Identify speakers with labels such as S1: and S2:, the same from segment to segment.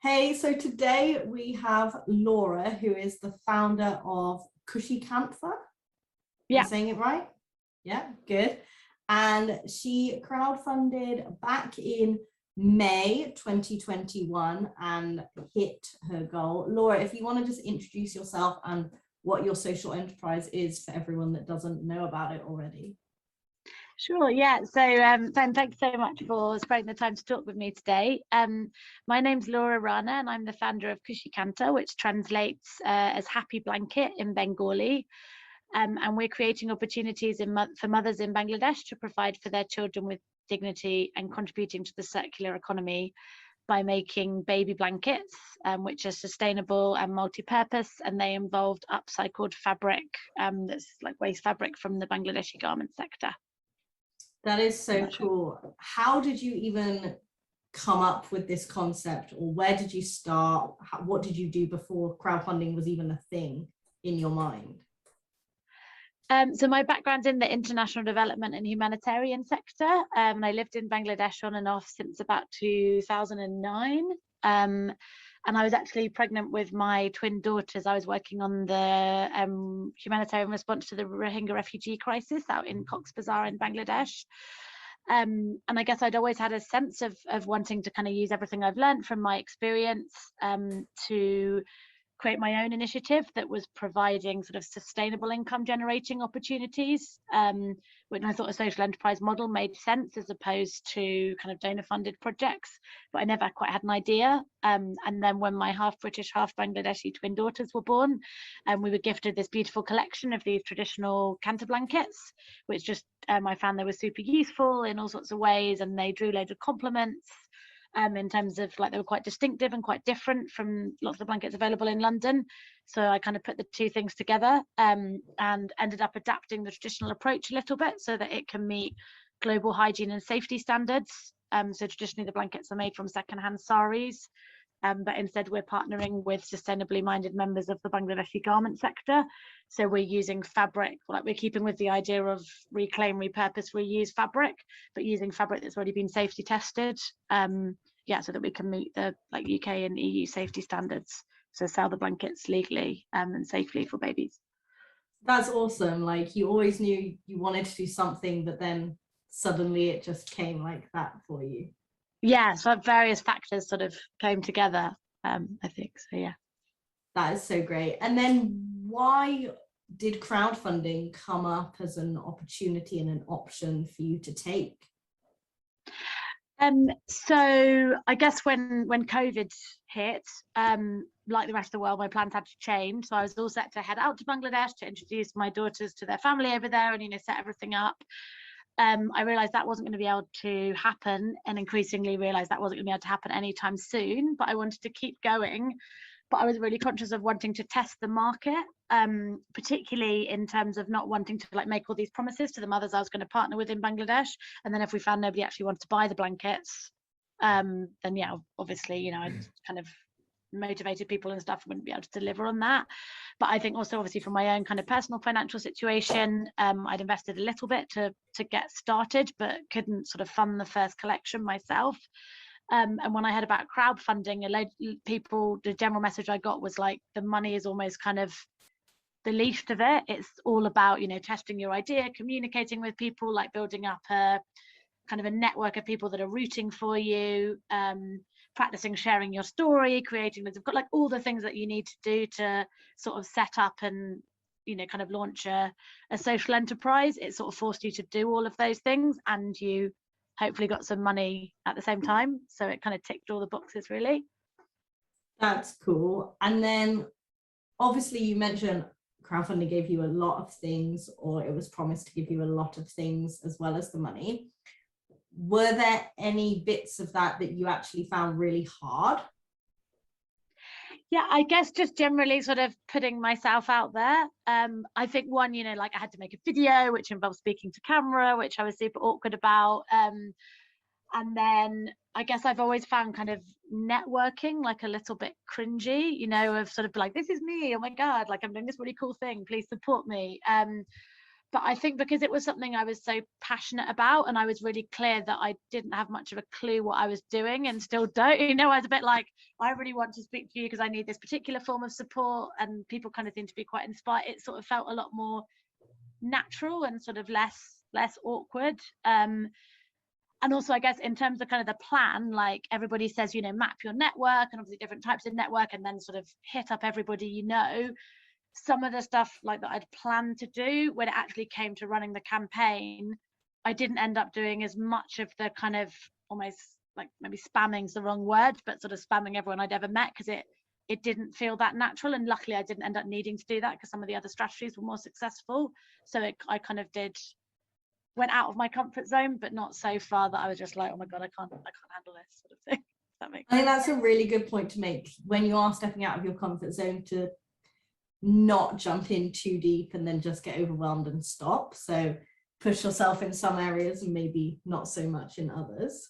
S1: Hey, so today we have Laura, who is the founder of Khushi Kantha. Am I
S2: Yeah.
S1: saying it right? Yeah, good. And she crowdfunded back in May 2021 and hit her goal. Laura, if you want to just introduce yourself and what your social enterprise is for everyone that doesn't know about it already.
S2: Sure, yeah. So thanks so much for spending the time to talk with me today. My name's Laura Rana and I'm the founder of Khushi Kantha, which translates as happy blanket in Bengali. And we're creating opportunities for mothers in Bangladesh to provide for their children with dignity and contributing to the circular economy by making baby blankets, which are sustainable and multi-purpose, and they involved upcycled fabric that's like waste fabric from the Bangladeshi garment sector.
S1: That is so cool. How did you even come up with this concept, or where did you start? What did you do before crowdfunding was even a thing in your mind?
S2: So my background's in the international development and humanitarian sector. I lived in Bangladesh on and off since about 2009. And I was actually pregnant with my twin daughters. I was working on the humanitarian response to the Rohingya refugee crisis out in Cox's Bazar in Bangladesh. And I guess I'd always had a sense of wanting to kind of use everything I've learned from my experience to create my own initiative that was providing sort of sustainable income generating opportunities, which I thought a social enterprise model made sense as opposed to kind of donor funded projects, but I never quite had an idea. And then when my half British, half Bangladeshi twin daughters were born, we were gifted this beautiful collection of these traditional Kantha blankets, which just I found they were super useful in all sorts of ways, and they drew loads of compliments. In terms of like they were quite distinctive and quite different from lots of the blankets available in London. So I kind of put the two things together and ended up adapting the traditional approach a little bit so that it can meet global hygiene and safety standards. So traditionally the blankets are made from secondhand saris, but instead we're partnering with sustainably minded members of the Bangladeshi garment sector. So we're using fabric, like we're keeping with the idea of reclaim, repurpose, reuse fabric, but using fabric that's already been safety tested. So that we can meet the like UK and EU safety standards. So sell the blankets legally and safely for babies.
S1: That's awesome. Like you always knew you wanted to do something, but then suddenly it just came like that for you.
S2: Yeah, so various factors sort of came together, I think. So yeah.
S1: That is so great. And then why did crowdfunding come up as an opportunity and an option for you to take?
S2: So I guess when COVID hit, like the rest of the world, my plans had to change. So I was all set to head out to Bangladesh to introduce my daughters to their family over there and set everything up. I realized that wasn't going to be able to happen, and increasingly realized that wasn't going to be able to happen anytime soon. But I wanted to keep going. But I was really conscious of wanting to test the market, particularly in terms of not wanting to like make all these promises to the mothers I was going to partner with in Bangladesh, and then if we found nobody actually wanted to buy the blankets, then yeah, obviously I'd kind of motivated people and stuff wouldn't be able to deliver on that. But I think also obviously from my own kind of personal financial situation, I'd invested a little bit to get started, but couldn't sort of fund the first collection myself. And when I heard about crowdfunding, a load of people, the general message I got was like, the money is almost kind of the least of it. It's all about, testing your idea, communicating with people, like building up a kind of a network of people that are rooting for you, practicing sharing your story, creating loads of got like all the things that you need to do to sort of set up and kind of launch a social enterprise. It sort of forced you to do all of those things, and you hopefully got some money at the same time. So it kind of ticked all the boxes, really.
S1: That's cool. And then obviously you mentioned crowdfunding gave you a lot of things, or it was promised to give you a lot of things as well as the money. Were there any bits of that you actually found really hard?
S2: Yeah, I guess just generally sort of putting myself out there. I think one, like I had to make a video which involved speaking to camera, which I was super awkward about. And then I guess I've always found kind of networking like a little bit cringy, of sort of like, this is me, oh my God, like I'm doing this really cool thing, please support me. But I think because it was something I was so passionate about, and I was really clear that I didn't have much of a clue what I was doing, and still don't, you know, I was a bit like, I really want to speak to you because I need this particular form of support, and people kind of seem to be quite inspired. It sort of felt a lot more natural and sort of less awkward. And also, I guess, in terms of kind of the plan, like everybody says, you know, map your network and obviously different types of network, and then sort of hit up everybody, you know. Some of the stuff like that I'd planned to do, when it actually came to running the campaign, I didn't end up doing as much of the kind of, almost like, maybe spamming's the wrong word, but sort of spamming everyone I'd ever met, because it didn't feel that natural. And luckily I didn't end up needing to do that because some of the other strategies were more successful. So I kind of went out of my comfort zone, but not so far that I was just like, oh my God, I can't handle this sort of thing. That makes sense.
S1: I think that's a really good point to make when you are stepping out of your comfort zone, to not jump in too deep and then just get overwhelmed and stop. So push yourself in some areas and maybe not so much in others.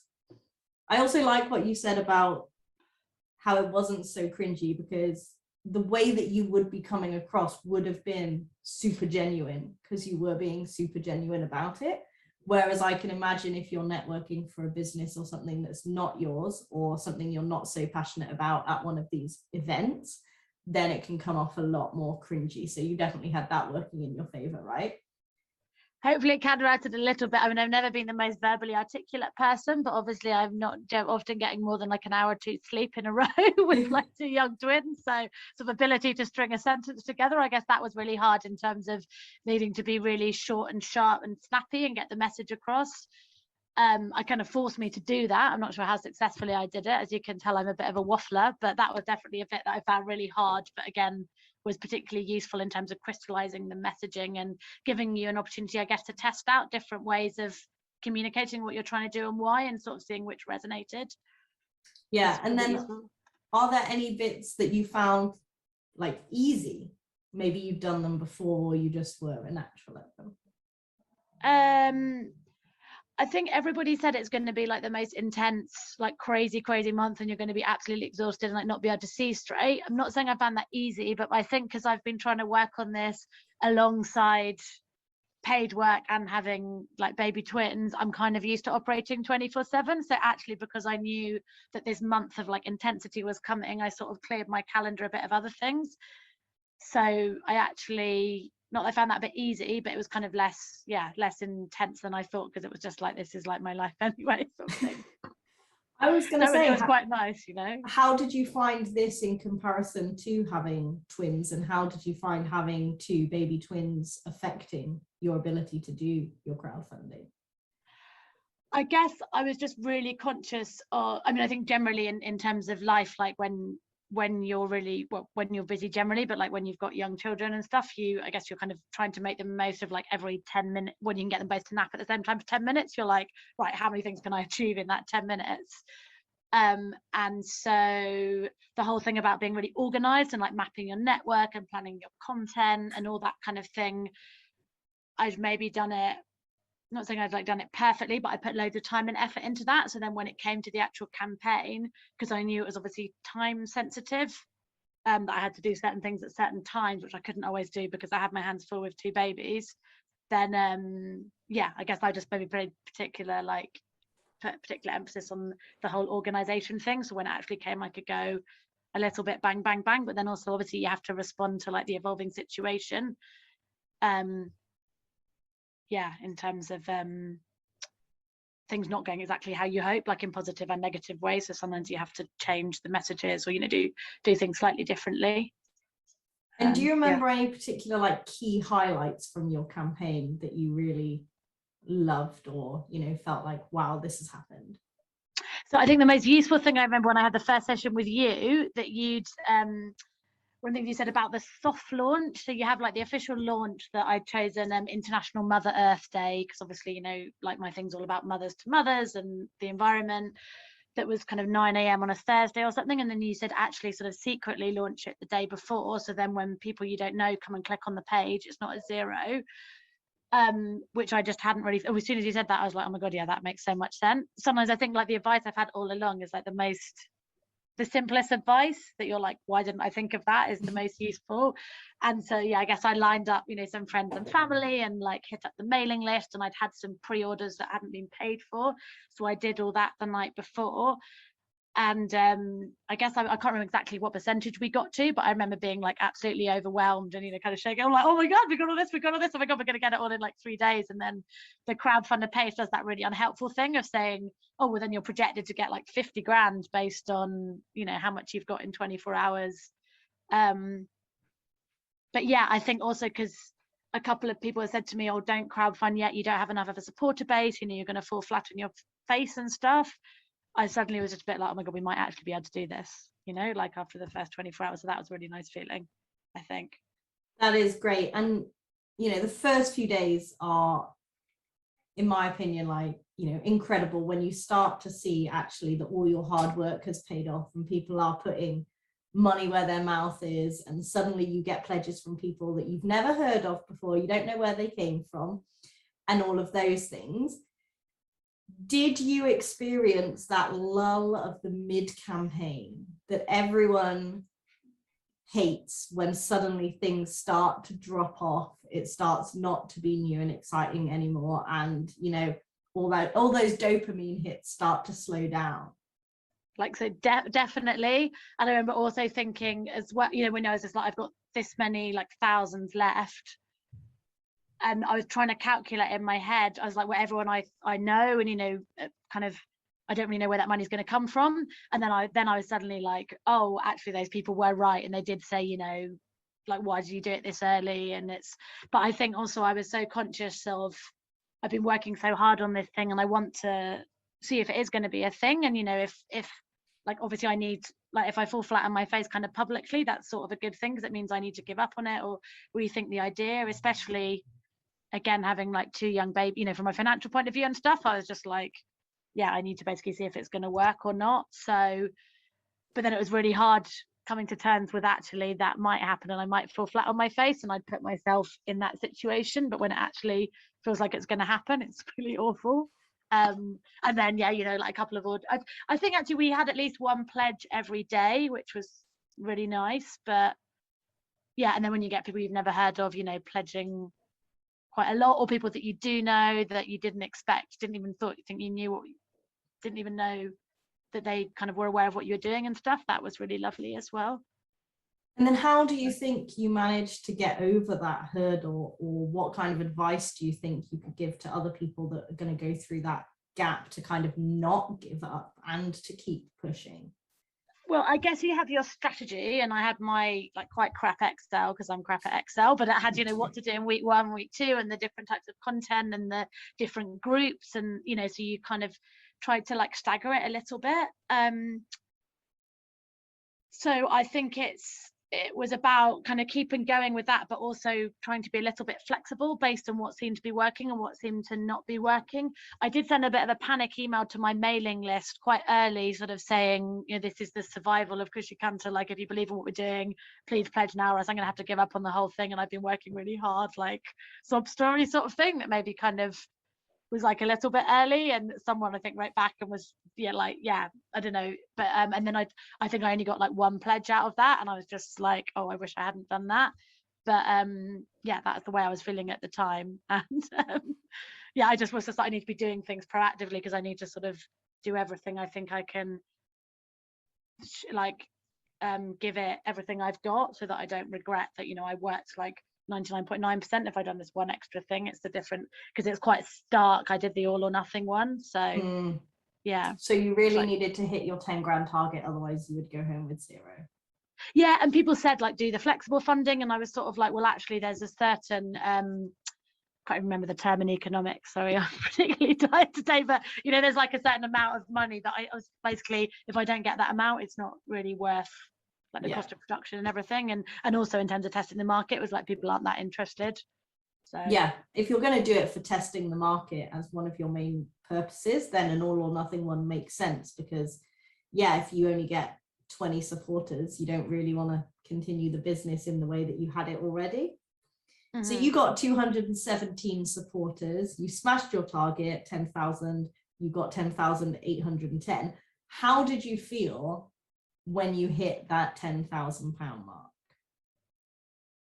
S1: I also like what you said about how it wasn't so cringy, because the way that you would be coming across would have been super genuine because you were being super genuine about it. Whereas I can imagine if you're networking for a business or something that's not yours, or something you're not so passionate about at one of these events, then it can come off a lot more cringy. So you definitely had that working in your favor, right?
S2: Hopefully it counteracted a little bit. I mean, I've never been the most verbally articulate person, but obviously I'm not often getting more than like an hour or two sleep in a row with like two young twins. So sort of ability to string a sentence together, I guess that was really hard in terms of needing to be really short and sharp and snappy and get the message across. I kind of forced me to do that. I'm not sure how successfully I did it. As you can tell, I'm a bit of a waffler, but that was definitely a bit that I found really hard, but again, was particularly useful in terms of crystallizing the messaging and giving you an opportunity, I guess, to test out different ways of communicating what you're trying to do and why, and sort of seeing which resonated.
S1: Yeah. And then are there any bits that you found like easy? Maybe you've done them before, or you just were a natural at them?
S2: I think everybody said it's going to be like the most intense, like crazy month, and you're going to be absolutely exhausted and like not be able to see straight. I'm not saying I found that easy, but I think because I've been trying to work on this alongside paid work and having like baby twins, I'm kind of used to operating 24/7. So actually, because I knew that this month of like intensity was coming, I sort of cleared my calendar a bit of other things. So I actually, not that I found that a bit easy, but it was kind of less intense than I thought, because it was just like, this is like my life anyway, sort of thing.
S1: I was going to say,
S2: it was quite nice, you know.
S1: How did you find this in comparison to having twins, and how did you find having two baby twins affecting your ability to do your crowdfunding?
S2: I guess I was just really conscious of, I mean, I think generally in terms of life, like when you're really, well, when you're busy generally, but like when you've got young children and stuff, I guess you're kind of trying to make the most of like every 10 minutes, when you can get them both to nap at the same time for 10 minutes, you're like, right, how many things can I achieve in that 10 minutes? And so the whole thing about being really organized and like mapping your network and planning your content and all that kind of thing, I've maybe done it, not saying I've like done it perfectly, but I put loads of time and effort into that. So then when it came to the actual campaign, because I knew it was obviously time sensitive, that I had to do certain things at certain times, which I couldn't always do because I had my hands full with two babies, then yeah, I guess I just maybe put particular emphasis on the whole organization thing. So when it actually came, I could go a little bit bang, bang, bang, but then also obviously you have to respond to like the evolving situation. Yeah, in terms of things not going exactly how you hope, like in positive and negative ways. So sometimes you have to change the messages, or do things slightly differently.
S1: And do you remember any particular like key highlights from your campaign that you really loved, or felt like, wow, this has happened?
S2: So I think the most useful thing I remember when I had the first session with you, that you'd one thing you said about the soft launch. So you have like the official launch that I'd chosen International Mother Earth Day, because obviously, like my thing's all about mothers to mothers and the environment. That was kind of 9 a.m. on a Thursday or something. And then you said actually sort of secretly launch it the day before. So then when people you don't know come and click on the page, it's not a zero. Which I just hadn't really, as soon as you said that, I was like, oh my God, yeah, that makes so much sense. Sometimes I think like the advice I've had all along is like the most the simplest advice that you're like, why didn't I think of that, is the most useful. And so yeah, I guess I lined up, you know, some friends and family and like hit up the mailing list, and I'd had some pre-orders that hadn't been paid for, so I did all that the night before. And I guess I can't remember exactly what percentage we got to, but I remember being like absolutely overwhelmed and, you know, kind of shaking. I'm like, oh my God, we got all this, oh my God, we're going to get it all in like 3 days. And then the crowdfunder page does that really unhelpful thing of saying, oh, well, then you're projected to get like 50 grand based on, you know, how much you've got in 24 hours. But yeah, I think also because a couple of people have said to me, oh, don't crowdfund yet, you don't have enough of a supporter base, you know, you're going to fall flat on your face and stuff. I suddenly was just a bit like, oh my God, we might actually be able to do this, you know, like after the first 24 hours. So that was a really nice feeling, I think.
S1: That is great. And, you know, the first few days are, in my opinion, like, you know, incredible when you start to see actually that all your hard work has paid off and people are putting money where their mouth is. And suddenly you get pledges from people that you've never heard of before. You don't know where they came from and all of those things. Did you experience that lull of the mid-campaign that everyone hates when suddenly things start to drop off? It starts not to be new and exciting anymore, and you know, all those dopamine hits start to slow down.
S2: Like, so definitely. And I remember also thinking as well, you know, when I was just like, I've got this many like thousands left. And I was trying to calculate in my head, I was like, well, everyone I know, and, you know, kind of, I don't really know where that money's going to come from. And then I was suddenly like, oh, actually those people were right. And they did say, you know, like, why did you do it this early? And but I think also I was so conscious of, I've been working so hard on this thing and I want to see if it is going to be a thing. And, you know, if like, obviously I need, like, if I fall flat on my face kind of publicly, that's sort of a good thing, because it means I need to give up on it or rethink the idea, especially again, having like 2 young babies, you know, from a financial point of view and stuff. I was just like, yeah, I need to basically see if it's going to work or not. So, but then it was really hard coming to terms with actually that might happen and I might fall flat on my face, and I'd put myself in that situation. But when it actually feels like it's going to happen, it's really awful. And then, yeah, you know, like a couple of orders. I think actually we had at least 1 pledge every day, which was really nice. But yeah, and then when you get people you've never heard of, you know, pledging quite a lot, or people that you do know that you didn't expect, didn't even think you knew, what didn't even know that they kind of were aware of what you were doing and stuff. That was really lovely as well.
S1: And then how do you think you managed to get over that hurdle, or what kind of advice do you think you could give to other people that are going to go through that gap to kind of not give up and to keep pushing?
S2: Well, I guess you have your strategy, and I had my like quite crap Excel, because I'm crap at Excel, but it had, you know, what to do in week 1, week 2, and the different types of content and the different groups, and, you know, so you kind of tried to like stagger it a little bit. So I think it was about kind of keeping going with that, but also trying to be a little bit flexible based on what seemed to be working and what seemed to not be working. I did send a bit of a panic email to my mailing list quite early, sort of saying, you know, this is the survival of Khushi Kantha. Like, if you believe in what we're doing, please pledge now, or else I'm going to have to give up on the whole thing. And I've been working really hard, like sob story sort of thing, that maybe kind of was like a little bit early. And someone, I think, wrote back and was, yeah, like, yeah, I don't know. But and then I think I only got like 1 pledge out of that, and I was just like, oh, I wish I hadn't done that. But yeah, that's the way I was feeling at the time. And yeah, I just was just like, I need to be doing things proactively, because I need to sort of do everything I think I can, like give it everything I've got, so that I don't regret that, you know, I worked like 99.9%. if I'd done this 1 extra thing, it's the different, because it's quite stark. I did the all or nothing one. So yeah.
S1: So you really needed to hit your 10 grand target, otherwise you would go home with 0.
S2: Yeah, and people said like do the flexible funding, and I was sort of like, well, actually there's a certain can't remember the term in economics, sorry, I'm particularly tired today, but, you know, there's like a certain amount of money that I was basically, if I don't get that amount, it's not really worth like the cost of production and everything. And also in terms of testing the market, it was like people aren't that interested. So
S1: yeah, if you're going to do it for testing the market as one of your main purposes, then an all or nothing one makes sense, because yeah, if you only get 20 supporters, you don't really want to continue the business in the way that you had it already. So you got 217 supporters, you smashed your target, 10,000, you got 10,810. How did you feel when you hit that £10,000 mark?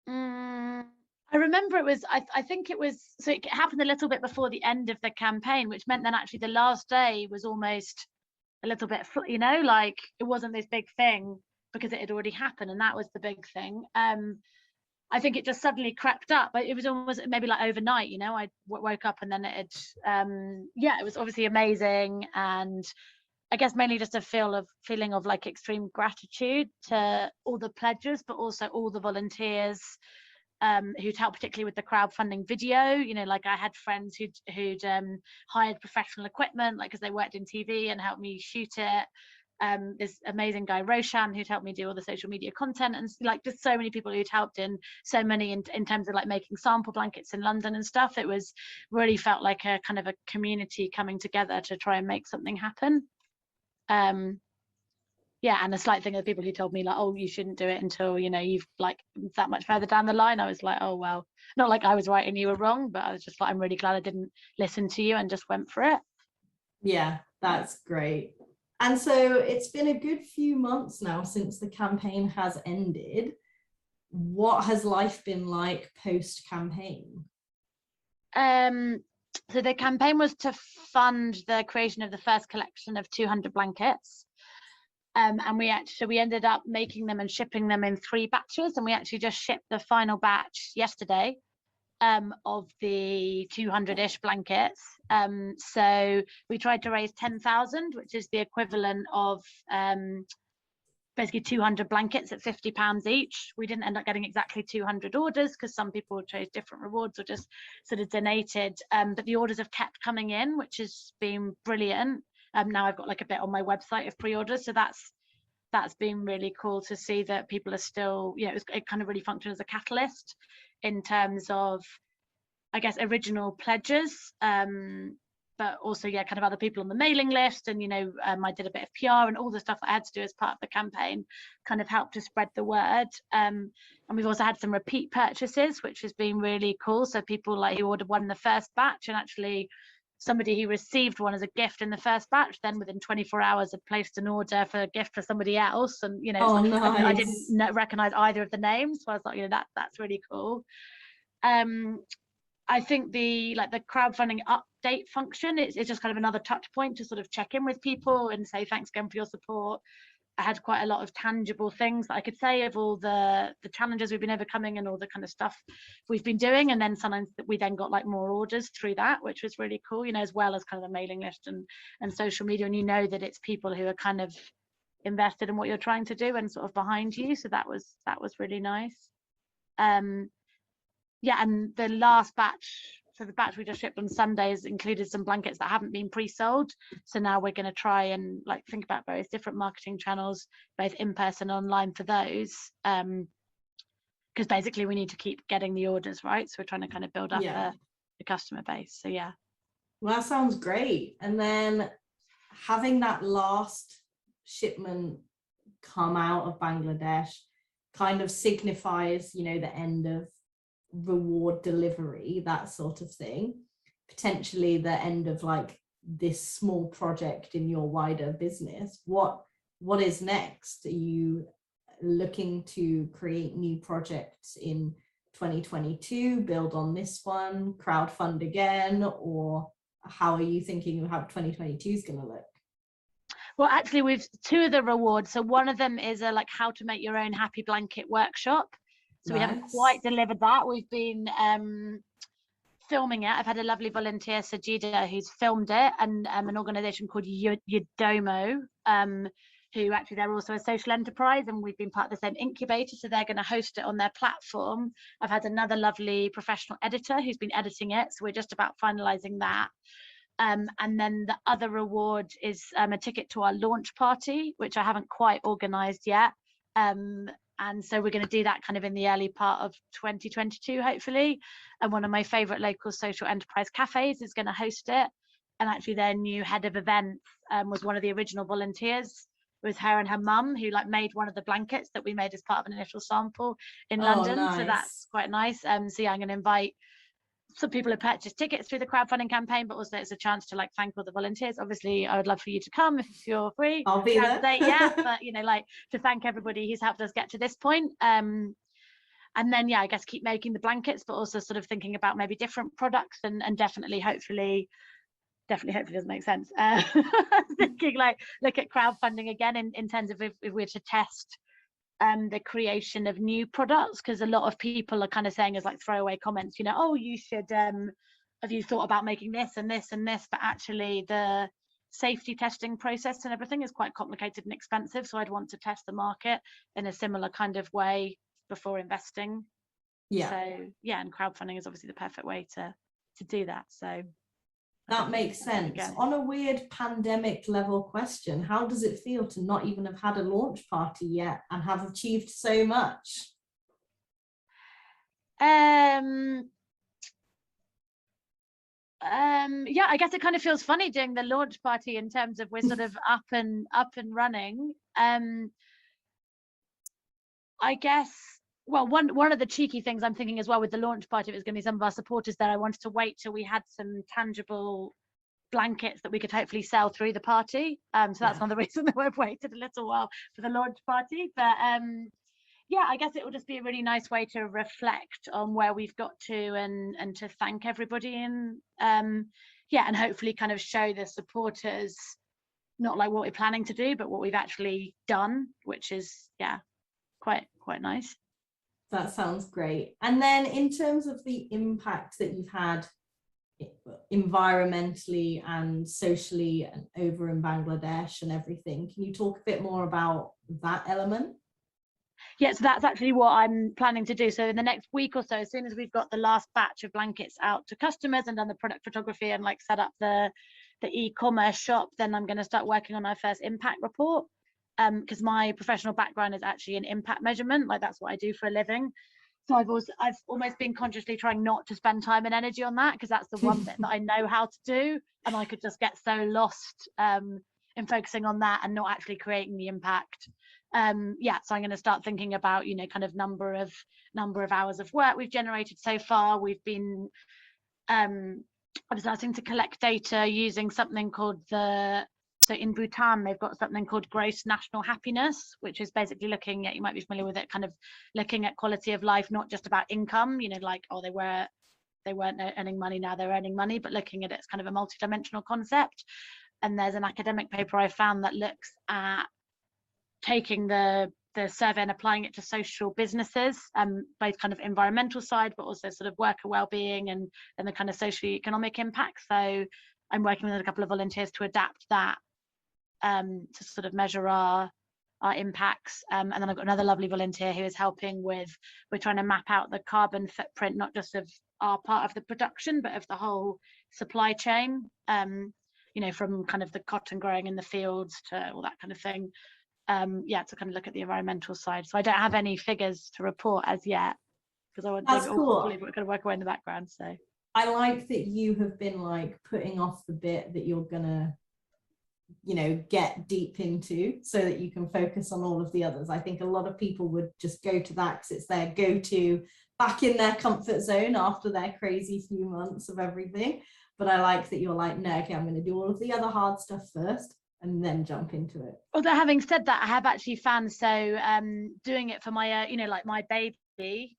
S2: I remember it was, I think it was, so it happened a little bit before the end of the campaign, which meant then actually the last day was almost a little bit, you know, like it wasn't this big thing because it had already happened, and that was the big thing. I think it just suddenly crept up, but it was almost maybe like overnight, you know. I woke up and then it yeah, it was obviously amazing, and I guess mainly just a feeling of like extreme gratitude to all the pledges, but also all the volunteers who'd helped, particularly with the crowdfunding video. You know, like I had friends who'd hired professional equipment, like because they worked in TV, and helped me shoot it. This amazing guy Roshan who'd helped me do all the social media content, and like just so many people who'd helped in so many in terms of like making sample blankets in London and stuff. It was really felt like a kind of a community coming together to try and make something happen. Yeah, and a slight thing of people who told me like, oh, you shouldn't do it until, you know, you've like that much further down the line. I was like, oh well, not like I was right and you were wrong, but I was just like, I'm really glad I didn't listen to you and just went for it.
S1: Yeah, that's great. And so it's been a good few months now since the campaign has ended. What has life been like post-campaign?
S2: So the campaign was to fund the creation of the first collection of 200 blankets. And we ended up making them and shipping them in 3 batches, and we actually just shipped the final batch yesterday of the 200-ish blankets. So we tried to raise 10,000, which is the equivalent of basically 200 blankets at £50 each. We didn't end up getting exactly 200 orders because some people chose different rewards or just sort of donated. But the orders have kept coming in, which has been brilliant. Now I've got like a bit on my website of pre-orders, so that's been really cool to see that people are still, you know, it kind of really functioned as a catalyst in terms of, I guess, original pledges, but also, yeah, kind of other people on the mailing list. And, you know, I did a bit of PR, and all the stuff that I had to do as part of the campaign kind of helped to spread the word. And we've also had some repeat purchases, which has been really cool. So people like who ordered one in the first batch, and actually somebody who received one as a gift in the first batch, then within 24 hours had placed an order for a gift for somebody else. And, you know,
S1: oh, nice.
S2: I didn't recognize either of the names. So I was like, you know, that's really cool. I think the crowdfunding update function is just kind of another touch point to sort of check in with people and say thanks again for your support. I had quite a lot of tangible things that I could say of all the challenges we've been overcoming and all the kind of stuff we've been doing. And then sometimes we then got like more orders through that, which was really cool, you know, as well as kind of the mailing list and social media. And you know that it's people who are kind of invested in what you're trying to do and sort of behind you. So that was really nice. Yeah, and the last batch, so the batch we just shipped on Sundays included some blankets that haven't been pre-sold. So now we're going to try and like think about various different marketing channels, both in person and online for those. Because basically we need to keep getting the orders, right? So we're trying to kind of build up the customer base. So yeah.
S1: Well, that sounds great. And then having that last shipment come out of Bangladesh kind of signifies, you know, the end of reward delivery, that sort of thing, potentially the end of like this small project in your wider business. What is next? Are you looking to create new projects in 2022, build on this one, crowdfund again, or how are you thinking of how 2022 is going to look?
S2: Well, actually, we've 2 of the rewards. So one of them is a like how to make your own happy blanket workshop. So we haven't quite delivered that. We've been filming it. I've had a lovely volunteer, Sajida, who's filmed it, and an organisation called Yodomo, who actually they're also a social enterprise, and we've been part of the same incubator, so they're going to host it on their platform. I've had another lovely professional editor who's been editing it, so we're just about finalising that. And then the other reward is a ticket to our launch party, which I haven't quite organised yet. And so we're going to do that kind of in the early part of 2022, hopefully. And one of my favourite local social enterprise cafes is going to host it. And actually their new head of events was one of the original volunteers. It was her and her mum who like made one of the blankets that we made as part of an initial sample in London.
S1: Nice.
S2: So that's quite nice. So yeah, I'm going to invite some people have purchased tickets through the crowdfunding campaign, but also it's a chance to like thank all the volunteers. Obviously, I would love for you to come if you're free.
S1: I'll be there.
S2: Date yet, but you know, like to thank everybody who's helped us get to this point. And then, yeah, I guess keep making the blankets, but also sort of thinking about maybe different products and definitely, hopefully doesn't make sense. Thinking like, look at crowdfunding again in terms of if we're to test the creation of new products, because a lot of people are kind of saying as like throwaway comments, you know, oh, you should, have you thought about making this and this and this? But actually the safety testing process and everything is quite complicated and expensive. So I'd want to test the market in a similar kind of way before investing.
S1: Yeah.
S2: So yeah, and crowdfunding is obviously the perfect way to do that. So
S1: that makes sense. Again, on a weird pandemic level question, how does it feel to not even have had a launch party yet and have achieved so much?
S2: Yeah, I guess it kind of feels funny doing the launch party in terms of we're sort of up and running. I guess, well, one of the cheeky things I'm thinking as well with the launch party, if it was going to be some of our supporters there, I wanted to wait till we had some tangible blankets that we could hopefully sell through the party. So that's another reason that we've waited a little while for the launch party. But yeah, I guess it will just be a really nice way to reflect on where we've got to and to thank everybody, and yeah, and hopefully kind of show the supporters not like what we're planning to do, but what we've actually done, which is quite nice.
S1: That sounds great. And then in terms of the impact that you've had environmentally and socially and over in Bangladesh and everything, can you talk a bit more about that element?
S2: Yeah, so that's actually what I'm planning to do. So in the next week or so, as soon as we've got the last batch of blankets out to customers and done the product photography and like set up the e-commerce shop, then I'm going to start working on our first impact report. Because my professional background is actually in impact measurement, like that's what I do for a living. So I've almost been consciously trying not to spend time and energy on that, because that's the one bit that I know how to do, and I could just get so lost in focusing on that and not actually creating the impact. Yeah, so I'm going to start thinking about, you know, kind of number of hours of work we've generated so far. We've been I'm starting to collect data using something called so in Bhutan, they've got something called gross national happiness, which is basically looking at, you might be familiar with it, kind of looking at quality of life, not just about income, you know, like, oh, they weren't earning money, now they're earning money, but looking at it as kind of a multidimensional concept. And there's an academic paper I found that looks at taking the survey and applying it to social businesses, both kind of environmental side, but also sort of worker well-being and the kind of socio-economic impact. So I'm working with a couple of volunteers to adapt that to sort of measure our impacts, and then I've got another lovely volunteer who is helping with, we're trying to map out the carbon footprint, not just of our part of the production, but of the whole supply chain, you know, from kind of the cotton growing in the fields to all that kind of thing. Yeah, to kind of look at the environmental side. So I don't have any figures to report as yet, because I want to hopefully we're going to work away in the background. So
S1: I like that you have been like putting off the bit that you're gonna, you know, get deep into so that you can focus on all of the others. I think a lot of people would just go to that because it's their go-to, back in their comfort zone after their crazy few months of everything. But I like that you're like, no, okay, I'm going to do all of the other hard stuff first and then jump into it.
S2: Although having said that, I have actually found, so doing it for my you know, like my baby,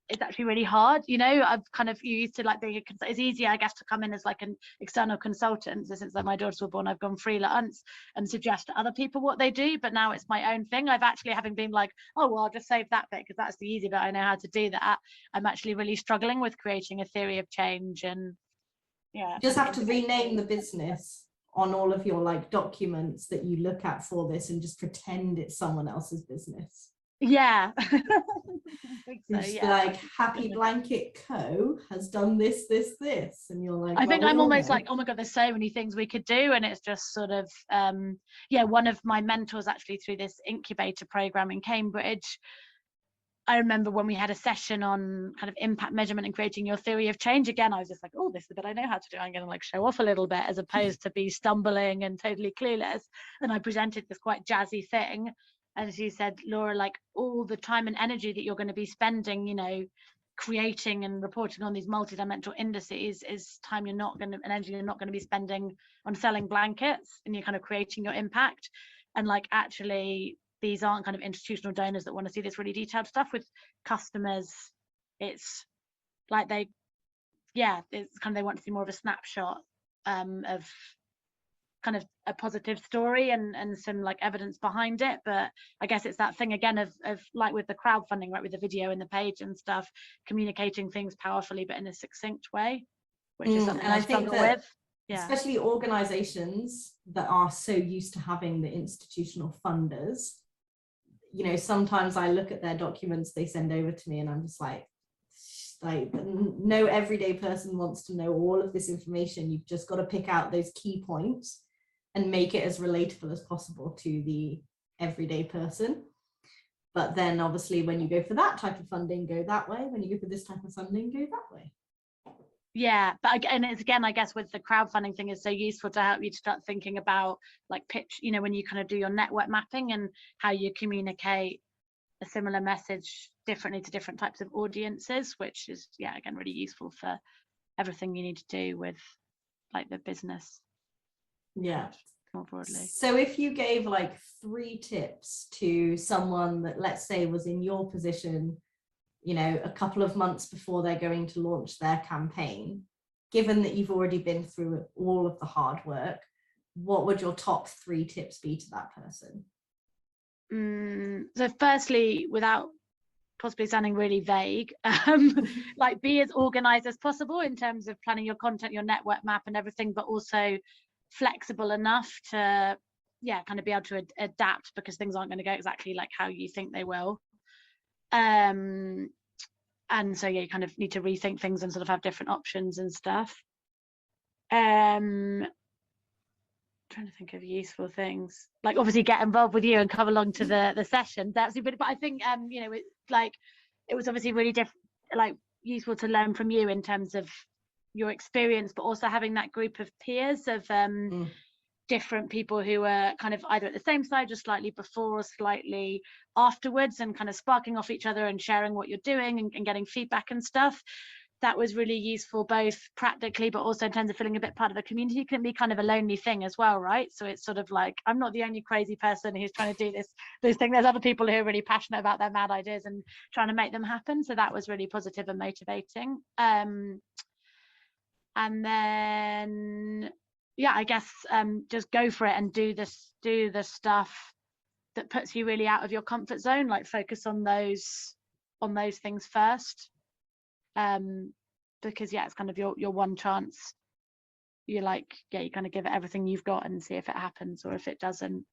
S2: it's actually really hard, you know. I've kind of used to like being it's easier, I guess, to come in as like an external consultant. So since like my daughters were born, I've gone freelance and suggest to other people what they do, but now it's my own thing. I've actually, having been like, oh well, I'll just save that bit because that's the easy bit, I know how to do that, I'm actually really struggling with creating a theory of change. And yeah,
S1: you just have to rename the business on all of your like documents that you look at for this and just pretend it's someone else's business.
S2: Yeah.
S1: So, yeah. Like Happy Blanket Co has done this, and you're like,
S2: I think I'm almost like, oh my god, there's so many things we could do, and it's just sort of yeah, one of my mentors actually through this incubator program in Cambridge, I remember when we had a session on kind of impact measurement and creating your theory of change, again, I was just like, oh, this is the bit I know how to do. I'm going to like show off a little bit, as opposed to be stumbling and totally clueless. And I presented this quite jazzy thing. And she said, Laura, like all the time and energy that you're going to be spending, you know, creating and reporting on these multi-dimensional indices is time you're not going to, and energy you're not going to be spending on selling blankets, and you're kind of creating your impact. And like, actually, these aren't kind of institutional donors that want to see this really detailed stuff. With customers, it's like it's kind of, they want to see more of a snapshot of kind of a positive story and some like evidence behind it. But I guess it's that thing again of like with the crowdfunding, right, with the video and the page and stuff, communicating things powerfully but in a succinct way, which is something I struggle with. Yeah.
S1: Especially organizations that are so used to having the institutional funders, you know, sometimes I look at their documents they send over to me and I'm just like no everyday person wants to know all of this information. You've just got to pick out those key points and make it as relatable as possible to the everyday person. But then obviously when you go for that type of funding, go that way. When you go for this type of funding, go that way.
S2: Yeah, but and it's again, I guess with the crowdfunding thing is so useful to help you to start thinking about like pitch, you know, when you kind of do your network mapping and how you communicate a similar message differently to different types of audiences, which is, yeah, again, really useful for everything you need to do with like the business.
S1: Yeah,
S2: more broadly.
S1: So if you gave like 3 tips to someone that, let's say, was in your position, you know, a couple of months before they're going to launch their campaign, given that you've already been through all of the hard work, what would your top 3 tips be to that person?
S2: So firstly, without possibly sounding really vague, like be as organized as possible in terms of planning your content, your network map and everything, but also flexible enough to, yeah, kind of be able to adapt, because things aren't going to go exactly like how you think they will. And so, yeah, you kind of need to rethink things and sort of have different options and stuff. Trying to think of useful things, like obviously get involved with you and come along to the sessions. That's but I think you know, it was obviously really useful to learn from you in terms of your experience, but also having that group of peers of different people who are kind of either at the same side or slightly before or slightly afterwards, and kind of sparking off each other and sharing what you're doing and getting feedback and stuff. That was really useful, both practically, but also in terms of feeling a bit part of the community. It can be kind of a lonely thing as well, right? So it's sort of like, I'm not the only crazy person who's trying to do this thing. There's other people who are really passionate about their mad ideas and trying to make them happen. So that was really positive and motivating. And then, yeah, I guess just go for it and do the stuff that puts you really out of your comfort zone. Like focus on those things first. Because yeah, it's kind of your one chance. You're like, yeah, you kind of give it everything you've got and see if it happens or if it doesn't.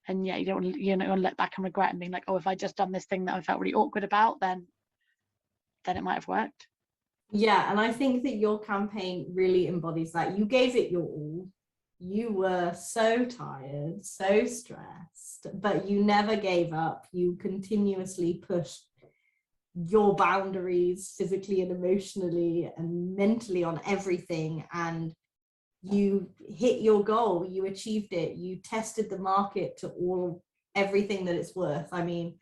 S2: And yeah, you don't want to look back and regret and being like, oh, if I just done this thing that I felt really awkward about, then it might have worked.
S1: Yeah, and I think that your campaign really embodies that. You gave it your all. You were so tired, so stressed, but you never gave up. You continuously pushed your boundaries physically and emotionally and mentally on everything, and you hit your goal. You achieved it. You tested the market to everything that it's worth. I mean,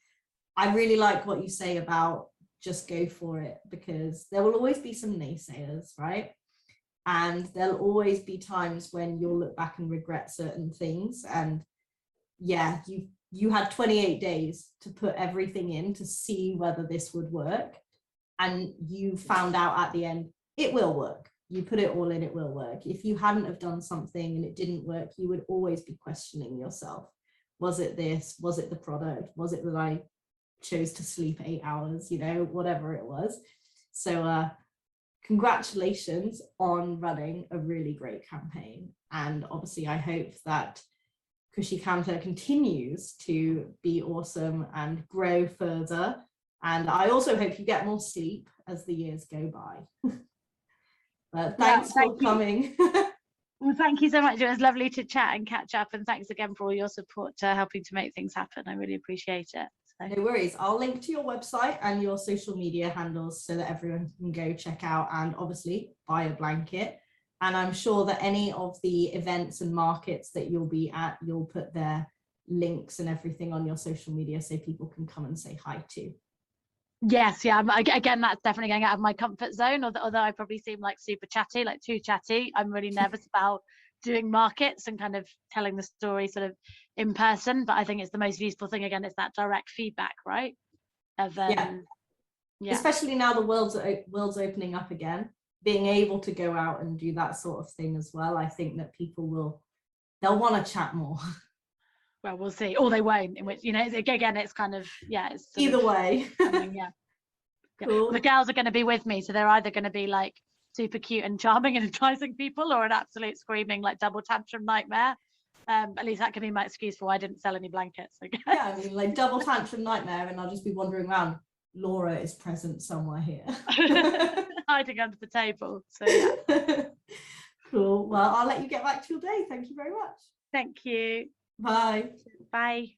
S1: I really like what you say about just go for it, because there will always be some naysayers, right? And there'll always be times when you'll look back and regret certain things. And yeah, you had 28 days to put everything in to see whether this would work. And you found out at the end, it will work. You put it all in, it will work. If you hadn't have done something and it didn't work, you would always be questioning yourself. Was it this? Was it the product? Was it that I chose to sleep 8 hours? You know, whatever it was. So congratulations on running a really great campaign. And obviously I hope that Khushi Kantha continues to be awesome and grow further. And I also hope you get more sleep as the years go by. But thanks for coming.
S2: Well, thank you so much. It was lovely to chat and catch up. And thanks again for all your support helping to make things happen. I really appreciate it. So.
S1: No worries. I'll link to your website and your social media handles so that everyone can go check out and obviously buy a blanket. And I'm sure that any of the events and markets that you'll be at, you'll put their links and everything on your social media so people can come and say hi too.
S2: Yes, yeah. Again, that's definitely going out of my comfort zone. Although I probably seem like super chatty, like too chatty. I'm really nervous about doing markets and kind of telling the story sort of in person. But I think it's the most useful thing. Again, it's that direct feedback, right? Of
S1: Yeah. Especially now the world's opening up again, being able to go out and do that sort of thing as well. I think that people they'll want to chat more.
S2: Well, we'll see. Or they won't. In which, again, it's kind of it's sort
S1: Either
S2: of,
S1: way.
S2: yeah.
S1: Cool.
S2: The girls are going to be with me, so they're either going to be like super cute and charming and enticing people, or an absolute screaming like double tantrum nightmare. At least that can be my excuse for why I didn't sell any blankets. I guess.
S1: Yeah, I mean, like double tantrum nightmare, and I'll just be wandering around. Laura is present somewhere here.
S2: Hiding under the table. So yeah.
S1: Cool. Well, I'll let you get back to your day. Thank you very much.
S2: Thank you.
S1: Bye.
S2: Bye.